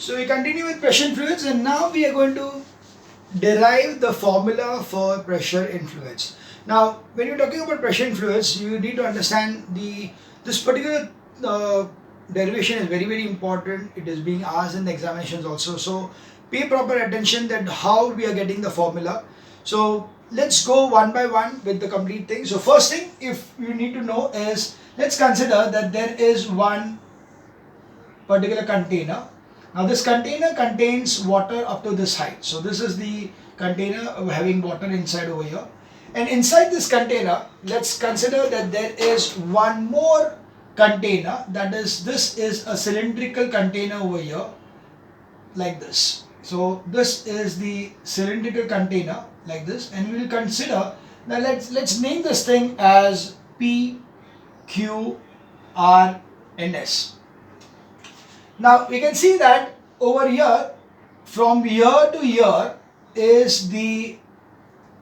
So we continue with pressure in fluids, and now we are going to derive the formula for pressure in fluids. Now, when you're talking about pressure in fluids, you need to understand this particular derivation is very important. It is being asked in the examinations also. So pay proper attention that how we are getting the formula. So let's go one by one with the complete thing. So first thing, if you need to know is, let's consider that there is one particular container. Now this container contains water up to this height. So this is the container having water inside over here. And inside this container, let's consider that there is one more container, that is, this is a cylindrical container over here, like this. So this is the cylindrical container like this, and we will consider, now let's name this thing as P, Q, R and S. Now we can see that over here, from here to here is the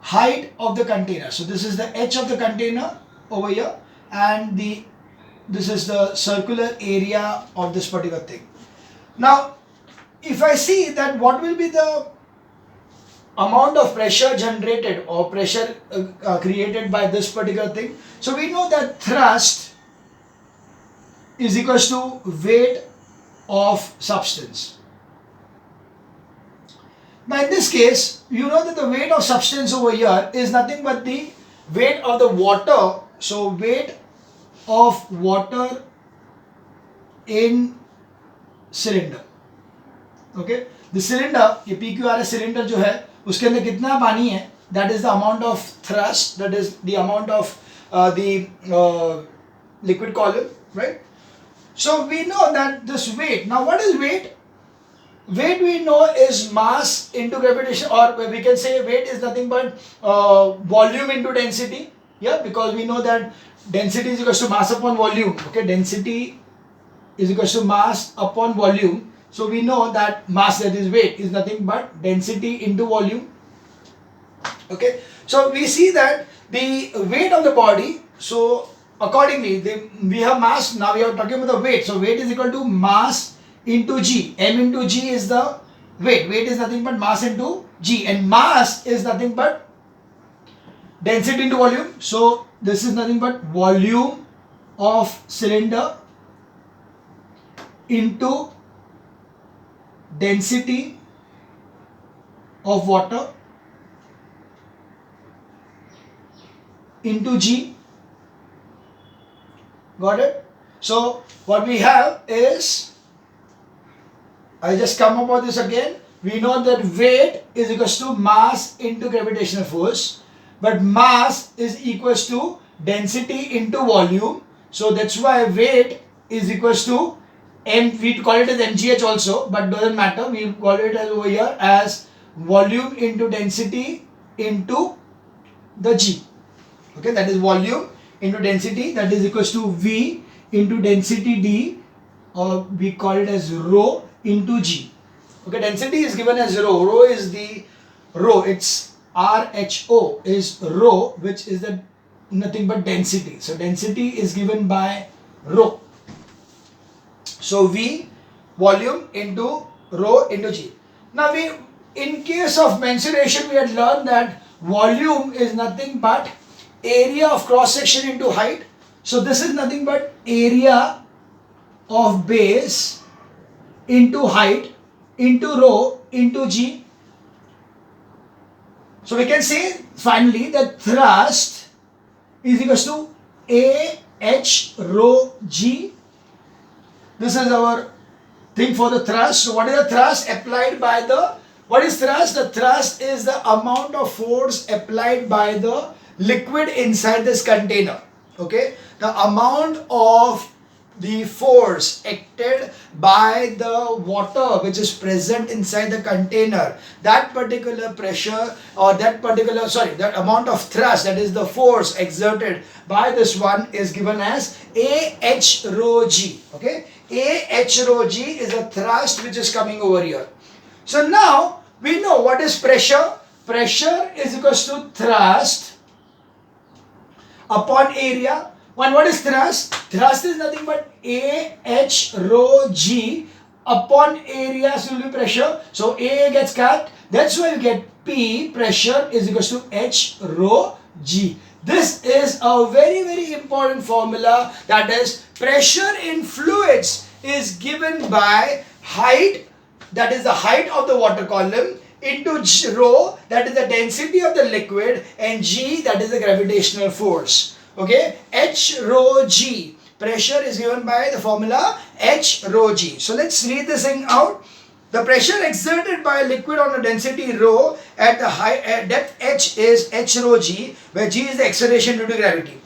height of the container. So this is the edge of the container over here, and this is the circular area of this particular thing. Now if I see that what will be the amount of pressure generated or pressure created by this particular thing, so we know that thrust is equals to weight of substance. Now in this case, you know that the weight of substance over here is nothing but the weight of the water. So weight of water in cylinder. Okay, the cylinder, ये PQRS cylinder जो है उसके अंदर कितना पानी है, that is the amount of thrust, that is the amount of the liquid column, right? So we know that this weight, now what is weight? Weight we know is mass into gravitation, or we can say weight is nothing but volume into density. Yeah, because we know that density is equal to mass upon volume. Okay, density is equal to mass upon volume. So we know that mass, that is weight, is nothing but density into volume. Okay, so we see that the weight of the body, so accordingly we have mass, now we are talking about the weight. So weight is equal to mass into G. M into G is the weight. Weight is nothing but mass into G, and mass is nothing but density into volume. So this is nothing but volume of cylinder into density of water into G. Got it? So what we have is, I just come up with this again. We know that weight is equals to mass into gravitational force, but mass is equals to density into volume. So that's why weight is equals to M, we call it as mgh also, but doesn't matter. We call it as over here as volume into density into the G. Okay, that is volume into density, that is equals to V into density D, or we call it as rho into G. Okay, density is given as rho. Rho is the rho. It's RHO is rho, which is the nothing but density. So density is given by rho. So V, volume into rho into G. Now we, in case of mensuration, we had learned that volume is nothing but area of cross section into height. So this is nothing but area of base into height into rho into G. So we can say finally that thrust is equals to AH rho G. This is our thing for the thrust. So what is the thrust applied by the, what is thrust? The thrust is the amount of force applied by the liquid inside this container. Okay, the amount of the force acted by the water which is present inside the container, that particular pressure, or that particular, sorry, that amount of thrust, that is the force exerted by this one, is given as AH rho G. Okay, AH rho G is a thrust which is coming over here. So now we know what is pressure. Pressure is equals to thrust upon area. What is thrust? Thrust is nothing but AH rho G upon area will be pressure. So A gets cut. That's why you get P, pressure, is equals to H rho G. This is a very, very important formula, that is pressure in fluids is given by height, that is the height of the water column, into rho, that is the density of the liquid, and G, that is the gravitational force. Okay, H rho G. Pressure is given by the formula H rho G. So let's read this thing out. The pressure exerted by a liquid on a density rho at the depth H is H rho G, where G is the acceleration due to gravity.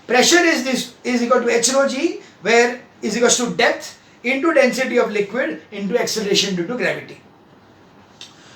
Pressure is equal to H rho G, where is equal to depth into density of liquid into acceleration due to gravity.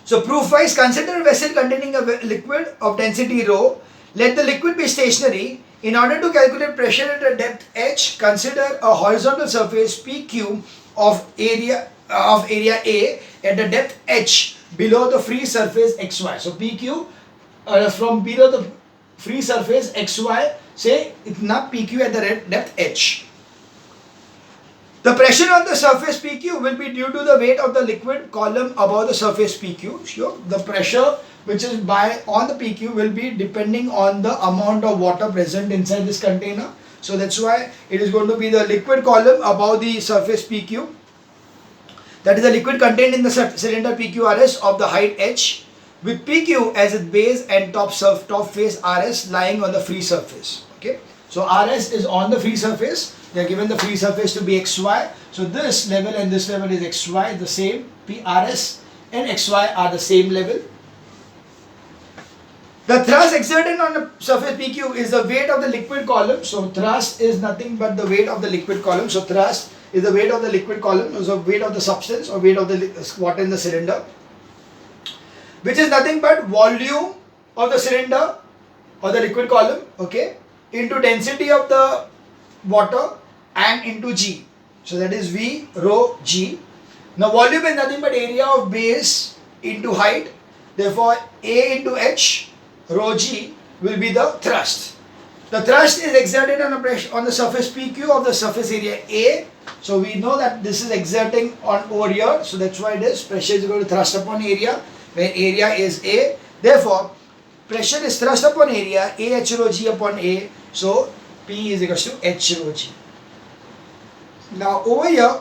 So proof wise, consider a vessel containing a liquid of density rho. Let the liquid be stationary. In order to calculate pressure at a depth H, consider a horizontal surface PQ of area A at the depth H below the free surface XY. So PQ from below the free surface XY, say itna PQ at the depth H. The pressure on the surface PQ will be due to the weight of the liquid column above the surface PQ. Sure, the pressure which is on the PQ will be depending on the amount of water present inside this container. So that's why it is going to be the liquid column above the surface PQ. That is the liquid contained in the cylinder PQRS of the height H, with PQ as its base and top face RS lying on the free surface. Okay, so RS is on the free surface. They are given the free surface to be XY. So this level and this level is XY, the same. PRS and XY are the same level. The thrust exerted on the surface PQ is the weight of the liquid column. So thrust is nothing but the weight of the liquid column. So thrust is the weight of the liquid column, so weight of the substance or weight of the water in the cylinder, which is nothing but volume of the cylinder or the liquid column, okay, into density of the water and into G. So that is V rho G. Now volume is nothing but area of base into height. Therefore A into H rho G will be the thrust. The thrust is exerted on the surface PQ of the surface area A. So we know that this is exerting on over here. So that's why it is pressure is equal to thrust upon area, where area is A. Therefore pressure is thrust upon area, A H rho G upon A. So P is equal to H rho G. Now over here,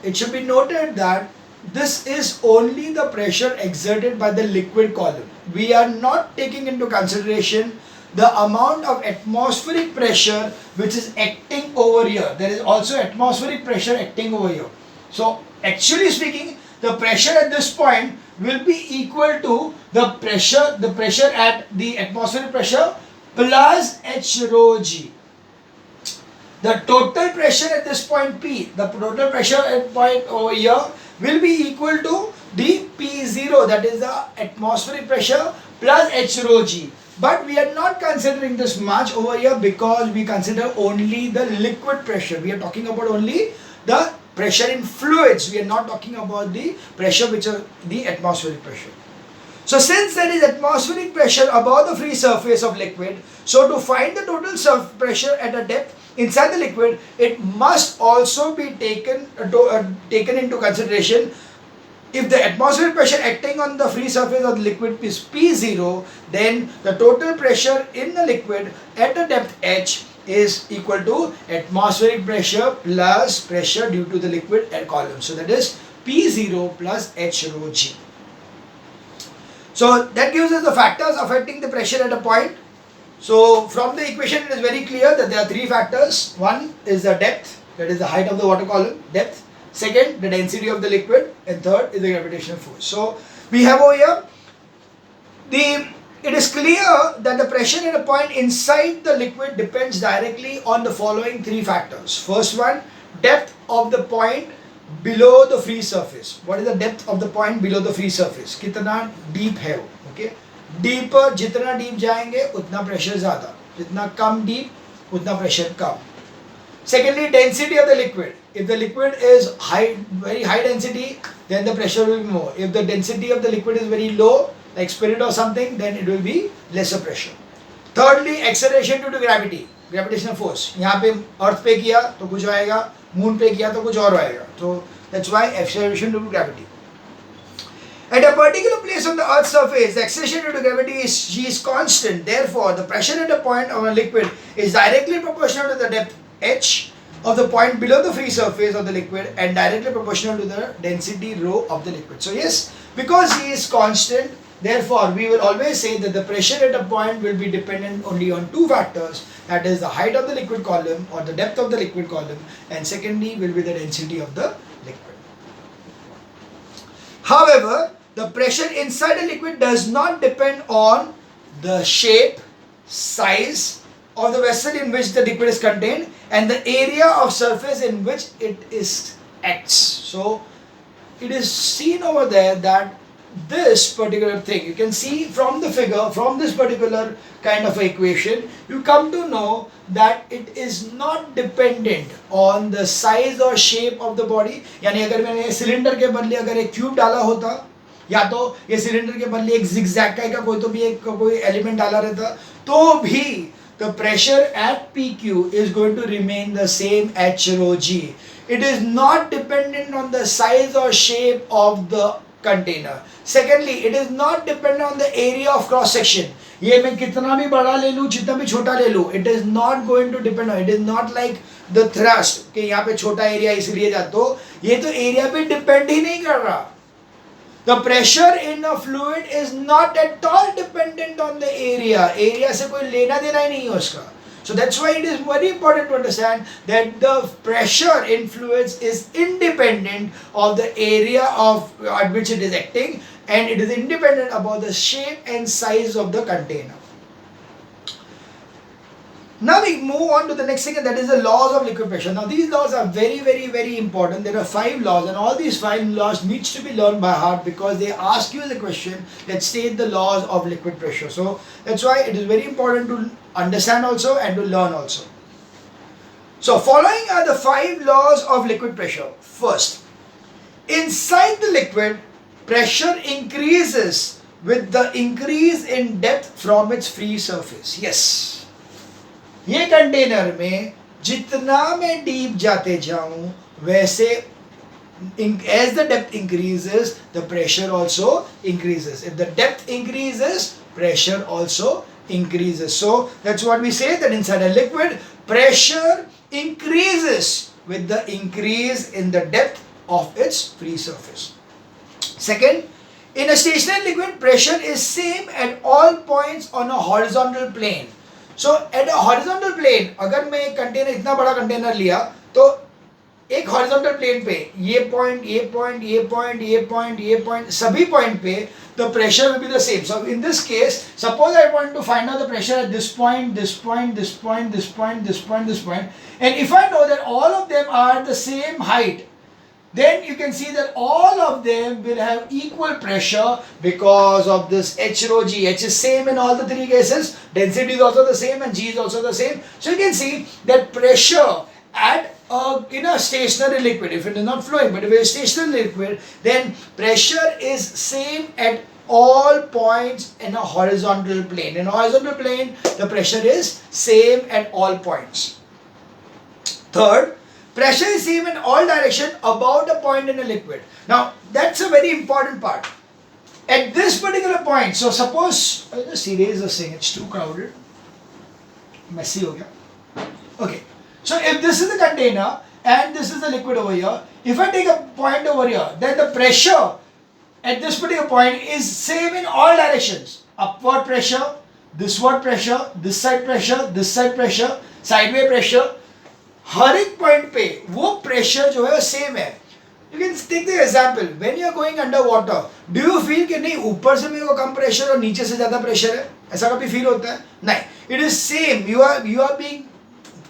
it should be noted that this is only the pressure exerted by the liquid column. We are not taking into consideration the amount of atmospheric pressure which is acting over here. There is also atmospheric pressure acting over here. So actually speaking, the pressure at this point will be equal to the pressure at the atmospheric pressure plus H rho G. The total pressure at this point P, the total pressure at point over here will be equal to the P0, that is the atmospheric pressure plus H rho G. But we are not considering this much over here because we consider only the liquid pressure. We are talking about only the pressure in fluids. We are not talking about the pressure which is the atmospheric pressure. So since there is atmospheric pressure above the free surface of liquid, so to find the total pressure at a depth inside the liquid, it must also be taken into consideration. If the atmospheric pressure acting on the free surface of the liquid is P0, then the total pressure in the liquid at a depth H is equal to atmospheric pressure plus pressure due to the liquid at column. So that is P0 plus H rho G. So that gives us the factors affecting the pressure at a point. So from the equation it is very clear that there are three factors. One is the depth, that is the height of the water column, depth. Second, the density of the liquid, and third is the gravitational force. So we have over here, it is clear that the pressure at a point inside the liquid depends directly on the following three factors. First one, depth of the point below the free surface. What is the depth of the point below the free surface? कितना deep है वो? Okay, deeper, जितना deep जाएंगे उतना pressure ज़्यादा, जितना कम deep उतना pressure come. Secondly, density of the liquid. If the liquid is very high density, then the pressure will be more. If the density of the liquid is very low, like spirit or something, then it will be lesser pressure. Thirdly, acceleration due to gravity, gravitational force. यहाँ पे अर्थ पे किया तो कुछ आएगा, moon पे किया तो कुछ और आएगा. तो That's why acceleration due to gravity. At a particular place on the Earth's surface, the acceleration due to gravity is g is constant. Therefore, the pressure at a point of a liquid is directly proportional to the depth h of the point below the free surface of the liquid and directly proportional to the density rho of the liquid. So yes, because g is constant, therefore we will always say that the pressure at a point will be dependent only on two factors, that is the height of the liquid column or the depth of the liquid column, and secondly will be the density of the liquid. However, the pressure inside a liquid does not depend on the shape, size of the vessel in which the liquid is contained and the area of surface in which it is acts. So it is seen over there that this particular thing, you can see from the figure, from this particular kind of equation, you come to know that it is not dependent on the size or shape of the body. यानी अगर मैंने cylinder के बदले अगर एक cube डाला होता, या तो ये सिलेंडर के बदले एक zigzag का कोई तो भी एक कोई एलिमेंट डाला रहता, तो भी the pressure at PQ is going to remain the same h rho g. It is not dependent on the size or shape of the container. Secondly, it is not dependent on the area of cross section. ये मैं कितना भी बड़ा ले लूँ, जितना भी छोटा ले लूँ, it is not going to depend on. It is not like the thrust कि यहाँ पे छोटा एरिया इसलिए जा, तो ये तो एरिया पे डिपेंड ही नहीं कर रहा. The pressure in a fluid is not at all dependent on the area. Area से कोई लेना देना ही नहीं है उसका. So that's why it is very important to understand that the pressure in fluids is independent of the area of at which it is acting, and it is independent about the shape and size of the container. Now we move on to the next thing, and that is the laws of liquid pressure. Now these laws are very important. There are 5 laws, and all these 5 laws needs to be learned by heart because they ask you the question that state the laws of liquid pressure. So that's why it is very important to understand also and to learn also. So following are the 5 laws of liquid pressure. First, inside the liquid, pressure increases with the increase in depth from its free surface. Yes. ये container में जितना मैं deep जाते जाऊं वैसे as the depth increases, the pressure also increases. If the depth increases, pressure also increases. So that's what we say, that inside a liquid, pressure increases with the increase in the depth of its free surface. Second, in a stationary liquid, pressure is same at all points on a horizontal plane. So at a horizontal plane, अगर मैं एक container, इतना बड़ा container लिया, तो एक horizontal plane पे ये point, ये point, ये point, ये point, ये point, सभी point पे the pressure will be the same. So in this case, suppose I want to find out the pressure at this point, this point, this point, this point, this point, this point, and if I know that all of them are the same height, then you can see that all of them will have equal pressure because of this h rho g. H is same in all the 3 cases, density is also the same and g is also the same. So you can see that pressure at in a stationary liquid, if it is not flowing, but if it is stationary liquid, then pressure is same at all points in a horizontal plane. In a horizontal plane, the pressure is same at all points. Third, pressure is same in all directions about a point in a liquid. Now, that's a very important part. At this particular point, so suppose, I'll just erase this thing, it's too crowded. Messy ho gaya. Okay, so if this is the container and this is the liquid over here, if I take a point over here, then the pressure at this particular point is same in all directions. Upward pressure, this pressure, this side pressure, this side pressure, sideways pressure. हर एक point पे वो pressure जो है वो same है. You can take the example, when you are going under water, do you feel कि नहीं ऊपर से मेरे को कम प्रेशर और नीचे से ज्यादा प्रेशर है? ऐसा कभी फील होता है? नहीं, it is same. You are being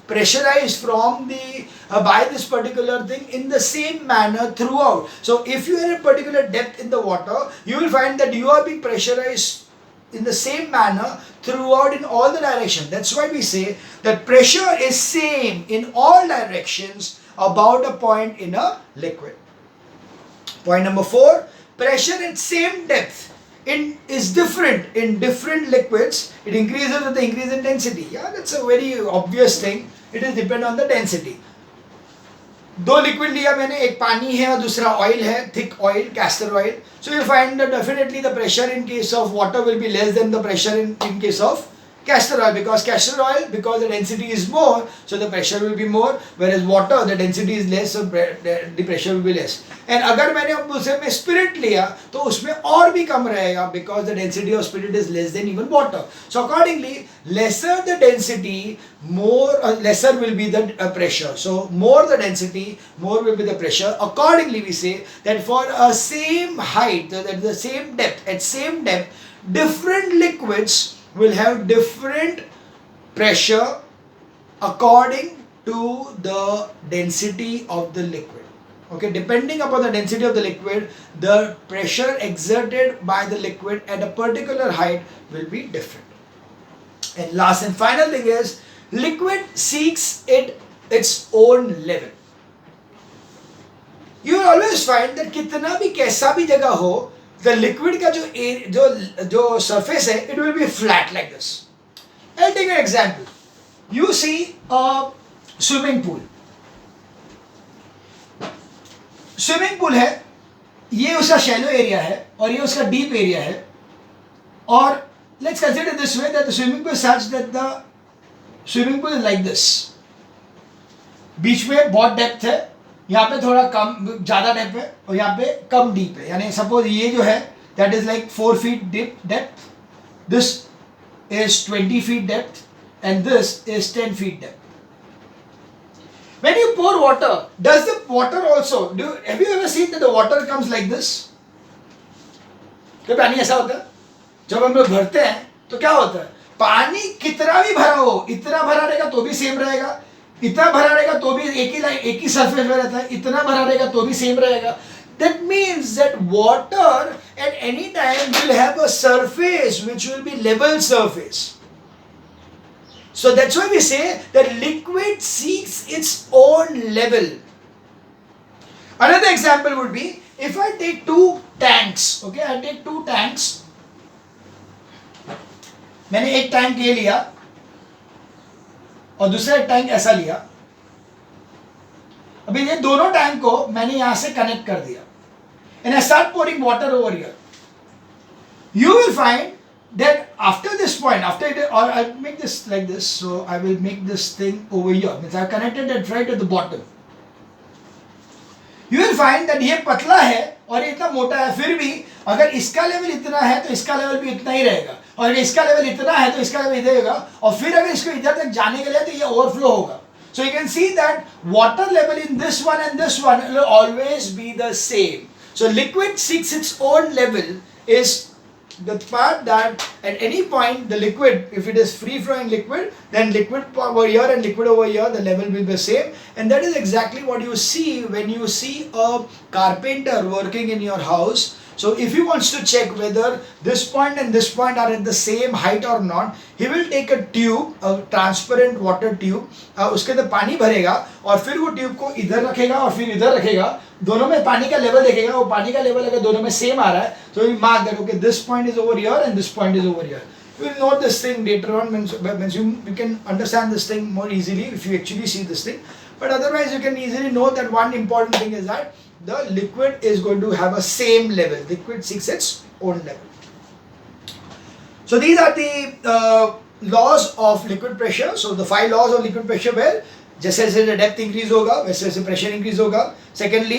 pressurized from the by this particular thing in the same manner throughout. So if you are at a particular depth in the water, you will find that you are being pressurized in the same manner throughout in all the directions. That's why we say that pressure is same in all directions about a point in a liquid. Point number 4, pressure at same depth is different in different liquids. It increases with the increase in density. Yeah, that's a very obvious thing. It is depend on the density. दो liquid लिया मैंने, एक पानी है और दूसरा oil है, thick oil, castor oil. So you find that definitely the pressure in case of water will be less than the pressure in case of castor oil, because castor oil, because the density is more, so the pressure will be more, whereas water the density is less, so the pressure will be less. And अगर मैंने अब उसे में spirit लिया तो उसमें और भी कम रहेगा, because the density of spirit is less than even water. So accordingly, lesser the density, more lesser will be the pressure. So more the density, more will be the pressure. Accordingly, we say that for a same height, at the same depth, different liquids will have different pressure according to the density of the liquid. Okay, depending upon the density of the liquid, the pressure exerted by the liquid at a particular height will be different. And last and final thing is, liquid seeks its own level. You will always find that कितना भी कैसा भी जगह हो, the liquid का जो surface है, it will be flat like this. I'll take an example. You see a swimming pool. Swimming pool है, ये उसका shallow area है और ये उसका deep area है. और let's consider this way, that the swimming pool is such that the swimming pool is like this. बीच में बहुत depth है, यहाँ पे थोड़ा कम ज़्यादा डेप्थ है और यहाँ पे कम डीप है. यानी सपोज ये जो है that is like 4 feet depth, this is 20 feet depth and this is 10 feet depth. When you pour water, does the water also, have you ever seen that the water comes like this? क्या पानी ऐसा होता है? जब हम लोग भरते हैं तो क्या होता है, पानी कितना भी भरा हो, इतना भरा रहेगा तो भी सेम रहेगा, इतना भरा रहेगा तो भी एक ही सरफेस में रहता है, इतना भरा रहेगा तो भी सेम रहेगा. That means that water at any time will have a surface which will be level surface. So that's why we say that liquid seeks its own level. Another example would be, if I take two tanks, okay, I take two tanks. मैंने एक tank ये लिया और दूसरा tank ऐसा लिया. अभी ये दोनों टैंक को मैंने यहां से कनेक्ट कर दिया. And I start pouring water over here. You will find that after this point, or I'll make this like this, so I will make this thing over here. Means I connected it right at the bottom. You will find that ये पतला है और ये इतना मोटा है, फिर भी अगर इसका लेवल इतना है तो इसका लेवल भी इतना ही रहेगा, और अगर इसका लेवल इतना है तो इसका लेवल इधर होगा, और फिर अगर इसको इधर तक जाने के लिए तो ये ओवरफ्लो होगा. So you can see that water level in this one and this one will always be the same. So liquid seeks its own level is the part that at any point the liquid, if it is free flowing liquid, then liquid over here and liquid over here, the level will be the same. And that is exactly what you see when you see a carpenter working in your house. So if he wants to check whether this point and this point are at the same height or not, he will take a tube, a transparent water tube, उसके अंदर पानी भरेगा और फिर वो tube को इधर रखेगा और फिर इधर रखेगा, दोनों में पानी का लेवल देखेगा, वो पानी का लेवल अगर दोनों में सेम आ रहा है तो he will mark that okay, this point is over here and this point is over here. You will know this thing later on, means you can understand this thing more easily if you actually see this thing. But otherwise you can easily know that one important thing is that the liquid is going to have a same level. Liquid seeks its own level. So these are the laws of liquid pressure. So the 5 laws of liquid pressure were, जैसे जैसे depth increase होगा वैसे वैसे pressure increase होगा. Secondly,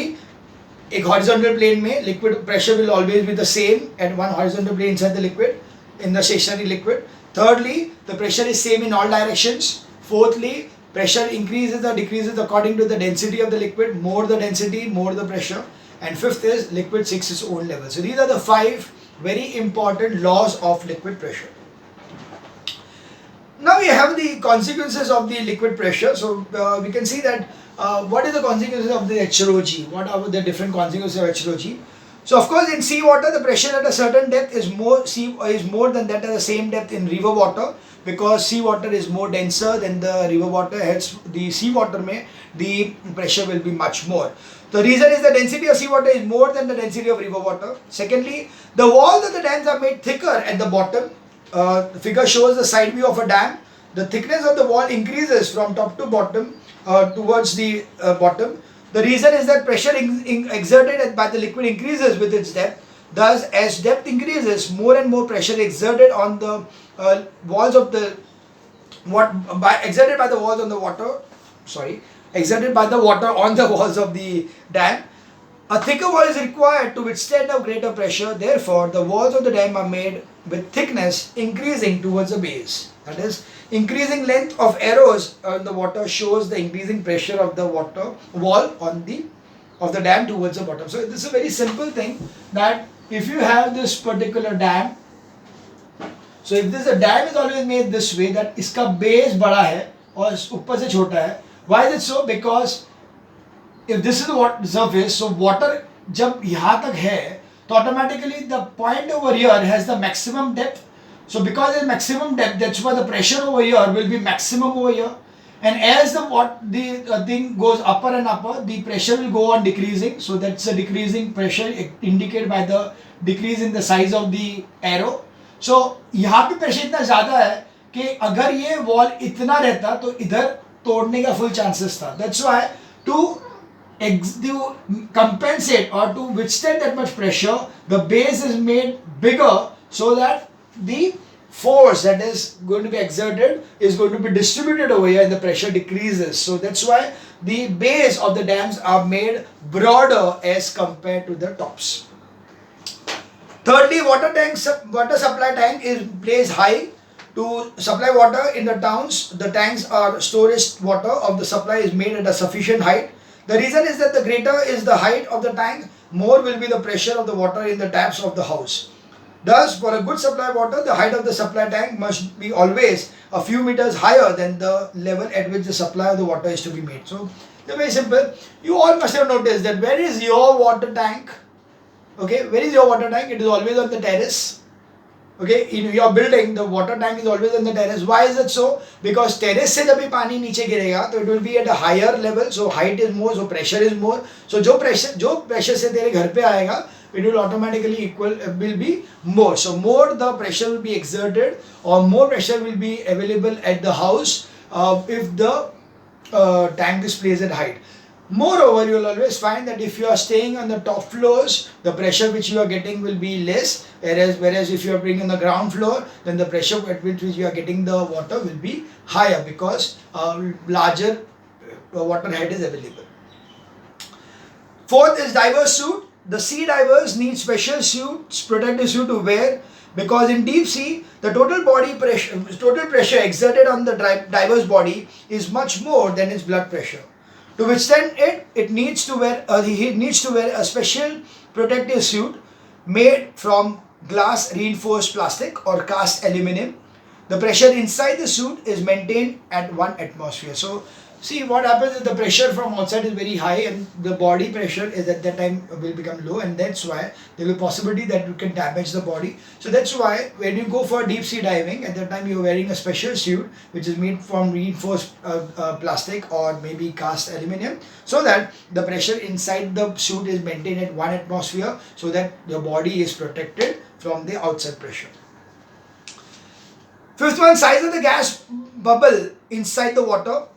एक horizontal plane में liquid pressure will always be the same at one horizontal plane inside the liquid in the stationary liquid. Thirdly, the pressure is same in all directions. Fourthly, pressure increases or decreases according to the density of the liquid. More the density, more the pressure. And fifth is liquid seeks its own level. So these are the 5 very important laws of liquid pressure. Now we have the consequences of the liquid pressure. So we can see that what is the consequences of the HROG? What are the different consequences of HROG? So of course in seawater the pressure at a certain depth is more than that at the same depth in river water, because seawater is more denser than the river water, hence the seawater mein the pressure will be much more. The reason is the density of seawater is more than the density of river water. Secondly, the walls of the dams are made thicker at the bottom. The figure shows the side view of a dam. The thickness of the wall increases from top to bottom towards the bottom. The reason is that pressure exerted by the liquid increases with its depth. Thus, as depth increases, more and more pressure exerted on the walls of the exerted by the walls on the water. Sorry, exerted by the water on the walls of the dam. A thicker wall is required to withstand a greater pressure. Therefore, the walls of the dam are made with thickness increasing towards the base. That is, increasing length of arrows on the water shows the increasing pressure of the water wall on the of the dam towards the bottom. So this is a very simple thing, that if you have this particular dam, so if this a dam is always made this way, that इसका base बड़ा है और ऊपर से छोटा है. Why is it so? Because if this is the water surface, so water जब यहाँ तक है, तो automatically the point over here has the maximum depth. So because there's maximum depth, that's why the pressure over here will be maximum over here. And as the thing goes upper and upper, the pressure will go on decreasing. So that's a decreasing pressure indicated by the decrease in the size of the arrow. So यहाँ पे pressure इतना ज़्यादा है कि अगर ये wall इतना रहता तो इधर तोड़ने का full chances था. That's why to compensate or to withstand that much pressure, the base is made bigger so that the force that is going to be exerted is going to be distributed over here and the pressure decreases. So that's why the base of the dams are made broader as compared to the tops. Thirdly, water supply tank is placed high to supply water in the towns. The tanks are storage water of the supply is made at a sufficient height. The reason is that the greater is the height of the tank, more will be the pressure of the water in the taps of the house. Thus, for a good supply of water, the height of the supply tank must be always a few meters higher than the level at which the supply of the water is to be made. So, they're very simple. You all must have noticed that where is your water tank? Okay, where is your water tank? It is always on the terrace. Okay, in your building, the water tank is always on the terrace. Why is it so? Because terrace से जब भी पानी नीचे गिरेगा, तो it will be at a higher level. So height is more, so pressure is more. So जो pressure से तेरे घर पे आएगा, it will automatically will be more. So more the pressure will be exerted, or more pressure will be available at the house if the tank is placed at height. Moreover, you will always find that if you are staying on the top floors, the pressure which you are getting will be less, whereas if you are being on the ground floor, then the pressure at which you are getting the water will be higher, because larger water head is available. Fourth is diver suit. The sea divers need special suits, protective suit to wear, because in deep sea, the total pressure exerted on the diver's body is much more than his blood pressure. To withstand it, he needs to wear a special protective suit made from glass reinforced plastic or cast aluminum. The pressure inside the suit is maintained at 1 atmosphere. So, see what happens is the pressure from outside is very high, and the body pressure is at that time will become low, and that's why there will be possibility that you can damage the body. So that's why when you go for deep sea diving, at that time you're wearing a special suit which is made from reinforced plastic or maybe cast aluminum, so that the pressure inside the suit is maintained at 1 atmosphere, so that your body is protected from the outside pressure. Fifth one, size of the gas bubble inside the water.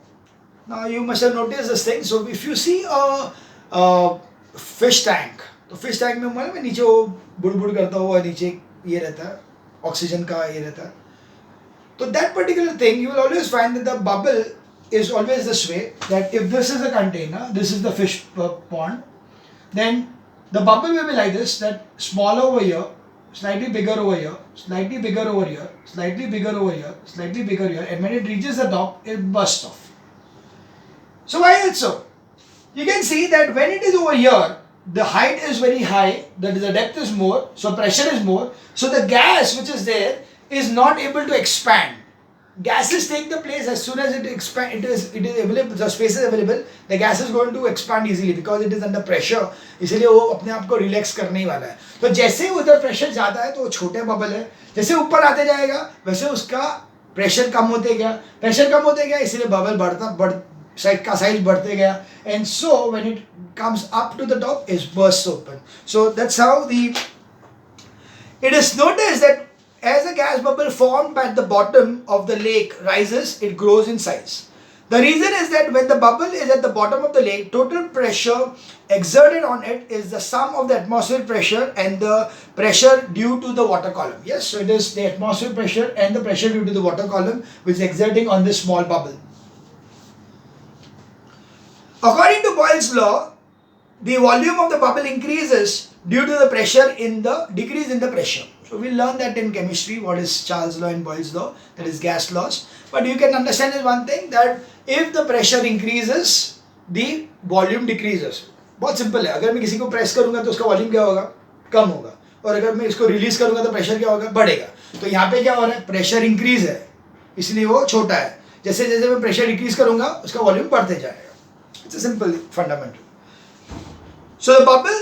Now you must have noticed this thing. So if you see a fish tank, तो fish tank में मतलब नीचे वो बुड़ करता हुआ नीचे ये रहता है, oxygen का ये रहता है. So that particular thing, you will always find that the bubble is always this way. That if this is a container, this is the fish pond, then the bubble will be like this. That smaller over here, slightly bigger over here, slightly bigger over here, slightly bigger over here, slightly bigger here, and when it reaches the top, it bursts off. So why is it so? You can see that when it is over here, the height is very high, that is the depth is more, so pressure is more, so the gas which is there is not able to expand. Gases take the place as soon as it is available, the space is available, the gas is going to expand easily because it is under pressure. इसलिए वो अपने आप को relax करने ही वाला है. तो जैसे उधर प्रेशर ज़्यादा है तो वो छोटे बबल है, जैसे ऊपर आते जाएगा वैसे उसका प्रेशर कम होते गया, इसलिए बबल size बढ़ते गया, and so when it comes up to the top, it bursts open. So that's how it is noticed that as a gas bubble formed at the bottom of the lake rises, it grows in size. The reason is that when the bubble is at the bottom of the lake, total pressure exerted on it is the sum of the atmospheric pressure and the pressure due to the water column. Yes, so it is the atmospheric pressure and the pressure due to the water column which is exerting on this small bubble. According to Boyle's law, the volume of the bubble increases due to the pressure in the decrease in the pressure. So we learn that in chemistry, what is Charles' law and Boyle's law, that is gas laws. But you can understand is one thing, that if the pressure increases, the volume decreases. बहुत simple है, अगर मैं किसी को press करूंगा तो उसका volume क्या होगा, कम होगा, और अगर मैं इसको रिलीज करूंगा तो प्रेशर क्या होगा, बढ़ेगा. तो यहाँ पे क्या हो रहा है, प्रेशर इंक्रीज है इसलिए वो छोटा है. जैसे जैसे मैं प्रेशर इंक्रीज करूंगा उसका वॉल्यूम बढ़ते जाएगा. It's a simple fundamental. So the bubble,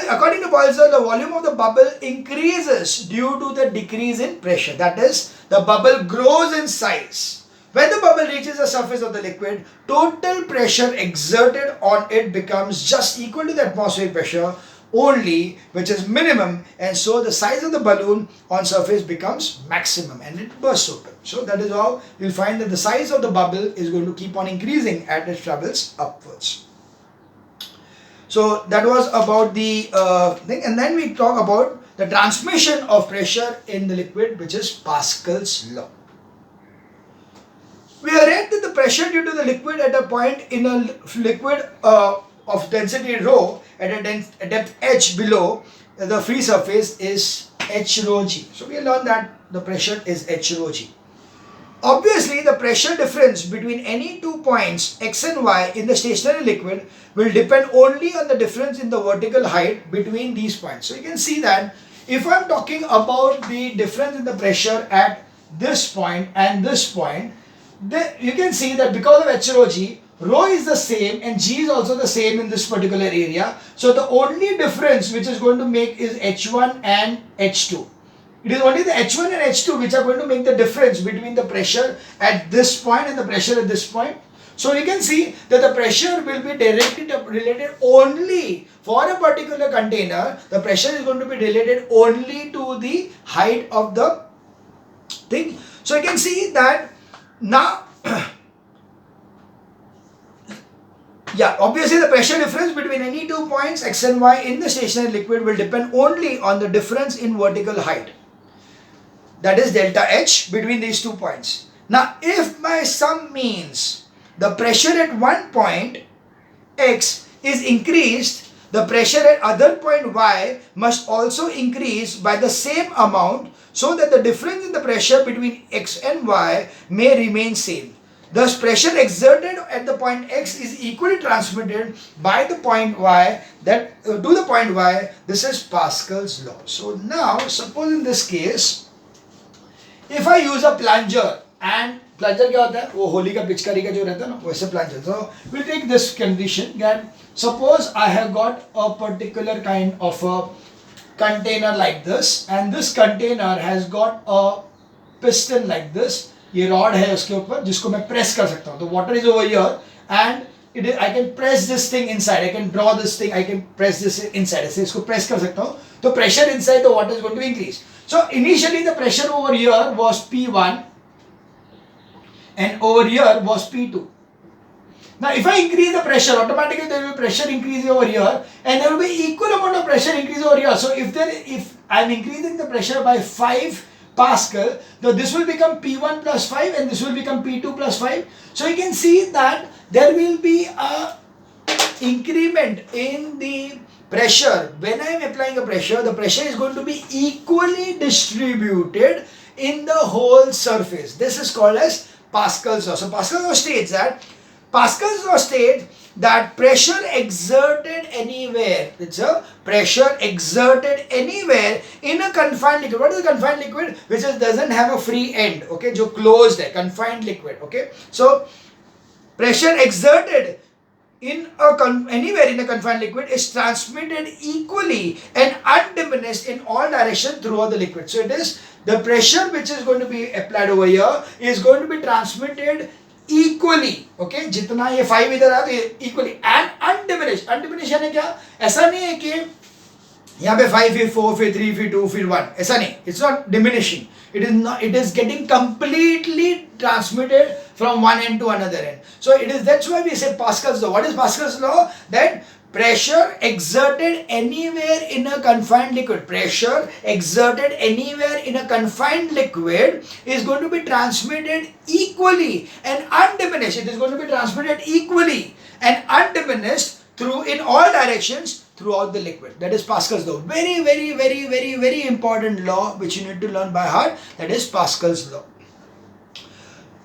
according to Boyle's law, the volume of the bubble increases due to the decrease in pressure. That is, the bubble grows in size. When the bubble reaches the surface of the liquid, total pressure exerted on it becomes just equal to the atmospheric pressure only, which is minimum, and so the size of the balloon on surface becomes maximum and it bursts open. So that is how you'll find that the size of the bubble is going to keep on increasing as it travels upwards. So that was about the thing, and then we talk about the transmission of pressure in the liquid, which is Pascal's law. We have read that the pressure due to the liquid at a point in a liquid of density rho at a depth h below the free surface is h rho g. So we learned that the pressure is h rho g. Obviously, the pressure difference between any 2 points x and y in the stationary liquid will depend only on the difference in the vertical height between these points. So you can see that if I'm talking about the difference in the pressure at this point and this point, then you can see that because of h rho g, rho is the same and g is also the same in this particular area. So the only difference which is going to make is h1 and h2. It is only the h1 and h2 which are going to make the difference between the pressure at this point and the pressure at this point. So you can see that the pressure will be directly related only for a particular container. The pressure is going to be related only to the height of the thing. So you can see that now, yeah, obviously the pressure difference between any 2 points x and y in the stationary liquid will depend only on the difference in vertical height. That is delta H between these 2 points. Now, if my sum means the pressure at one point X is increased, the pressure at other point Y must also increase by the same amount so that the difference in the pressure between X and Y may remain same. Thus, pressure exerted at the point X is equally transmitted by the point Y to the point Y. This is Pascal's law. So now, suppose in this case, if I use a plunger, and plunger क्या होता है, वो होली का पिचकारी का जो रहता है ना, वैसे plunger. So we'll take this condition that suppose I have got a particular kind of a container like this, and this container has got a piston like this. ये rod है उसके ऊपर जिसको मैं press कर सकता हूँ. The water is over here, and I can press this thing inside. I can draw this thing. I can press this inside. ऐसे इसको press कर सकता हूँ. तो pressure inside the water is going to increase. So initially the pressure over here was P1 and over here was P2. Now if I increase the pressure, automatically there will be pressure increase over here and there will be equal amount of pressure increase over here. So if I am increasing the pressure by 5 Pascal, then this will become P1 plus 5 and this will become P2 plus 5. So you can see that there will be a increment in the pressure. When I am applying a pressure, the pressure is going to be equally distributed in the whole surface. This is called as Pascal's law. So Pascal's law states that pressure exerted anywhere, it's a pressure exerted anywhere in a confined liquid. What is a confined liquid? Which doesn't have a free end, okay, जो closed है, confined liquid, okay. So pressure exerted anywhere in a confined liquid is transmitted equally and undiminished in all directions throughout the liquid. So it is the pressure which is going to be applied over here is going to be transmitted equally, okay. जितना ये 5 इधर आ तो equally and undiminished. Undiminished यानी क्या? ऐसा नहीं है कि यहाँ पे 5 फिर 4 फिर 3 फिर 2 फिर 1 ऐसा नहीं, it's not diminishing, it is not, it is getting completely transmitted from one end to another end. So it is, that's why we say Pascal's law. What is Pascal's law? That pressure exerted anywhere in a confined liquid, pressure exerted anywhere in a confined liquid is going to be transmitted equally and undiminished. It is going to be transmitted equally and undiminished through in all directions throughout the liquid. That is Pascal's law. Very, very, very, very, very important law which you need to learn by heart. That is Pascal's law.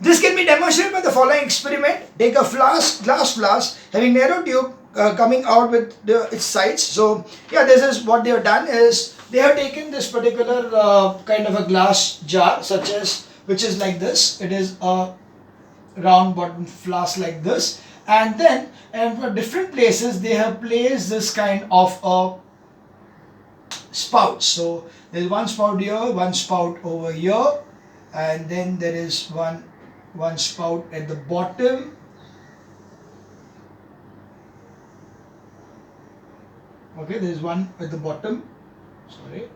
This can be demonstrated by the following experiment. Take a glass flask having narrow tube coming out with its sides. So yeah, this is what they have done is they have taken this particular kind of a glass jar, such as, which is like this. It is a round bottom flask like this, and then and for different places they have placed this kind of a spout. So there is one spout here, one spout over here, and then there is one spout at the bottom. Okay, there is one at the bottom, sorry,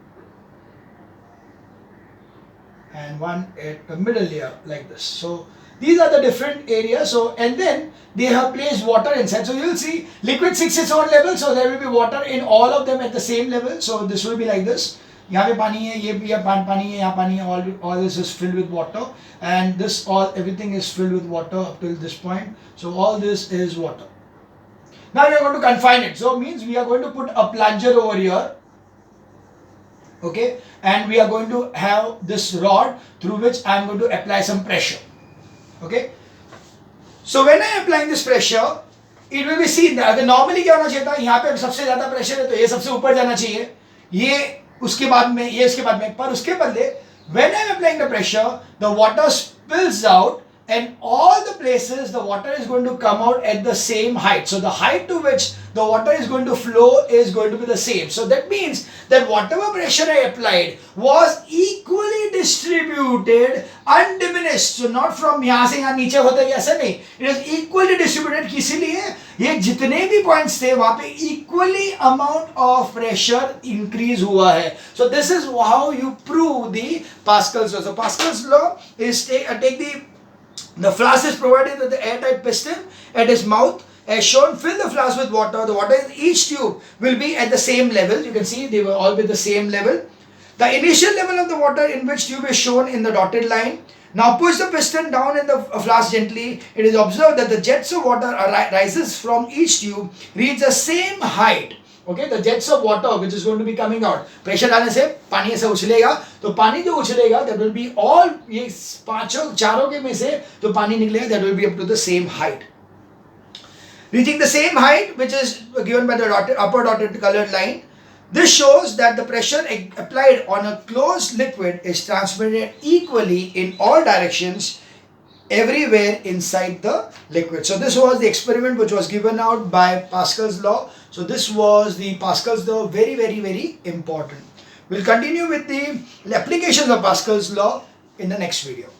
and one at the middle here like this. So these are the different areas. So and then they have placed water inside. So you will see liquid 6 its own level, so there will be water in all of them at the same level. So this will be like this. यहाँ पे पानी है, ये भी पानी है, यहाँ पानी है, all this is filled with water, and this everything is filled with water up till this point. So all this is water. Now we are going to confine it. So it means we are going to put a plunger over here, okay, and we are going to have this rod through which I am going to apply some pressure, okay. So when I am applying this pressure, it will be seen that normally क्या होना चाहिए था, यहाँ पे सबसे ज़्यादा pressure है तो ये सबसे ऊपर जाना चाहिए, ये उसके बाद में, ये इसके बाद में, पर उसके बदले when I am applying the pressure, the water spills out, and all the places the water is going to come out at the same height. So the height to which the water is going to flow is going to be the same. So that means that whatever pressure I applied was equally distributed, undiminished. So not from यहाँ से यहाँ नीचे होता है ऐसा नहीं. It is equally distributed. इसीलिए ये जितने भी points थे वहाँ पे equally amount of pressure increase हुआ है. So this is how you prove the Pascal's law. So Pascal's law is take the flask is provided with the airtight piston at its mouth. As shown, fill the flask with water. The water in each tube will be at the same level. You can see they will all be the same level. The initial level of the water in which tube is shown in the dotted line. Now push the piston down in the flask gently. It is observed that the jets of water rises from each tube, reach the same height. Okay, the jets of water which is going to be coming out. Pressure डालने से पानी ऐसे उछलेगा, तो पानी जो उछलेगा that will be all ये पांचों चारों के में से जो पानी निकलेगा that will be up to the same height. Reaching the same height which is given by the upper dotted colored line. This shows that the pressure applied on a closed liquid is transmitted equally in all directions everywhere inside the liquid. So this was the experiment which was given out by Pascal's law. So this was the Pascal's law, very, very, very important. We'll continue with the applications of Pascal's law in the next video.